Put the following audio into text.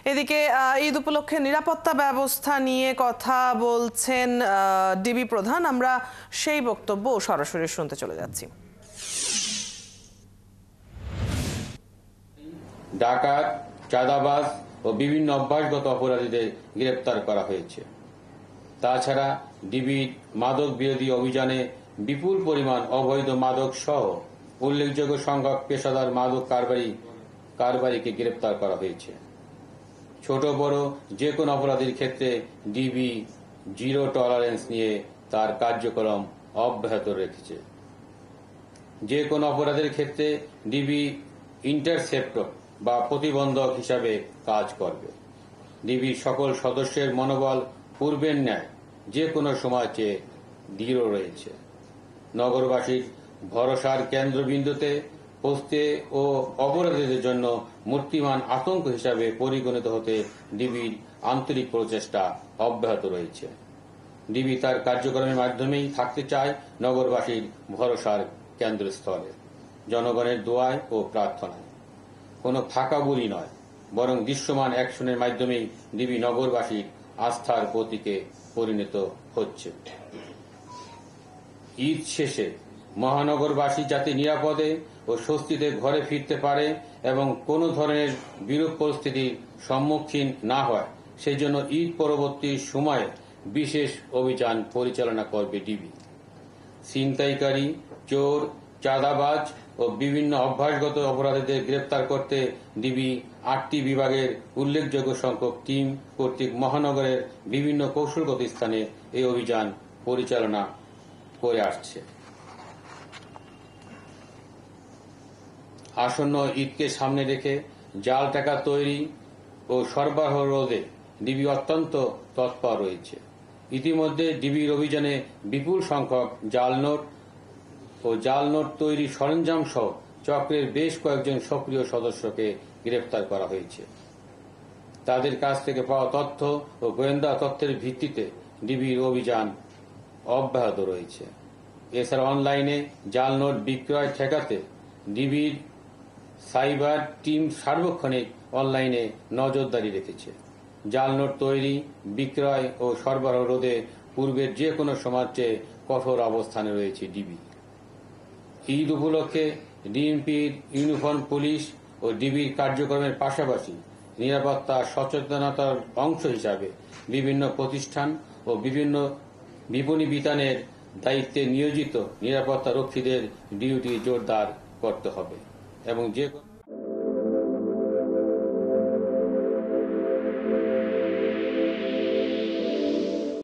এদিকে ঈদ উপলক্ষে নিরাপত্তা ব্যবস্থা নিয়ে কথা বলছেন ডিবি প্রধান। আমরা সেই বক্তব্য সরাসরি শুনতে চলে যাচ্ছি। ডাকাত, চাঁদাবাজ ও বিভিন্ন অভ্যাসগত অপরাধীদের গ্রেপ্তার করা হয়েছে। তাছাড়া ডিবির মাদক বিরোধী অভিযানে বিপুল পরিমাণ অবৈধ মাদক সহ উল্লেখযোগ্য সংখ্যক পেশাদার মাদক কারবারিকে গ্রেপ্তার করা হয়েছে। ছোট বড় যে কোনো অপরাধীর ক্ষেত্রে ডিবি জিরো টলারেন্স নিয়ে তার কার্যক্রম অব্যাহত রেখেছে। যে কোনো অপরাধের ক্ষেত্রে ডিবি ইন্টারসেপ্টর বা প্রতিবন্ধক হিসাবে কাজ করবে। ডিবির সকল সদস্যের মনোবল পূর্বের ন্যায় যে কোনো সময় চেয়ে দৃঢ় রয়েছে। নগরবাসীর ভরসার কেন্দ্রবিন্দুতে পৌঁছতে ও অপরাধীদের জন্য মূর্তিমান আতঙ্ক হিসাবে পরিগণিত হতে ডিবির আন্তরিক প্রচেষ্টা অব্যাহত রয়েছে। ডিবি তার কার্যক্রমের মাধ্যমেই থাকতে চায় নগরবাসীর ভরসার কেন্দ্রস্থলে, জনগণের দোয়ায় ও প্রার্থনায়। কোনো ফাঁকা গুলি নয়, বরং দৃশ্যমান অ্যাকশনের মাধ্যমেই ডিবি নগরবাসীর আস্থার প্রতীকে পরিণত হচ্ছে। ঈদ শেষে মহানগরবাসী যাতে নিরাপদে ও স্বস্তিতে ঘরে ফিরতে পারে এবং কোনো ধরনের বিরূপ পরিস্থিতির সম্মুখীন না হয়, সেই জন্য ঈদ পরবর্তী সময়ে বিশেষ অভিযান পরিচালনা করবে ডিবি। ছিনতাইকারী, চোর, চাঁদাবাজ ও বিভিন্ন অভ্যাসগত অপরাধীদের গ্রেপ্তার করতে ডিবি 8টি বিভাগের উল্লেখযোগ্য সংখ্যক টিম কর্তৃক মহানগরের বিভিন্ন কৌশলগত স্থানে এই অভিযান পরিচালনা করে আসছে। আসন্ন ঈদকে সামনে রেখে জাল টাকা তৈরি ও সরবরাহ রোধে ডিবি অত্যন্ত তৎপর রয়েছে। ইতিমধ্যে ডিবির অভিযানে বিপুল সংখ্যক জাল নোট তৈরি সরঞ্জাম সহ চক্রের বেশ কয়েকজন সক্রিয় সদস্যকে গ্রেপ্তার করা হয়েছে। তাদের কাছ থেকে পাওয়া তথ্য ও গোয়েন্দা তথ্যের ভিত্তিতে ডিবির অভিযান অব্যাহত রয়েছে। এছাড়া অনলাইনে জাল নোট বিক্রয় ঠেকাতে ডিবির সাইবার টিম সার্বক্ষণিক অনলাইনে নজরদারি রেখেছে। জাল নোট তৈরি, বিক্রয় ও সরবরাহ রোধে পূর্বের যে কোনো সময়ের চেয়ে কঠোর অবস্থানে রয়েছে ডিবি। ঈদ উপলক্ষে ডিএমপির ইউনিফর্ম পুলিশ ও ডিবির কার্যক্রমের পাশাপাশি নিরাপত্তা সচেতনতার অংশ হিসাবে বিভিন্ন প্রতিষ্ঠান ও বিভিন্ন বিপণী বিতানের দায়িত্বে নিয়োজিত নিরাপত্তা রক্ষীদের ডিউটি জোরদার করতে হবে এবং যে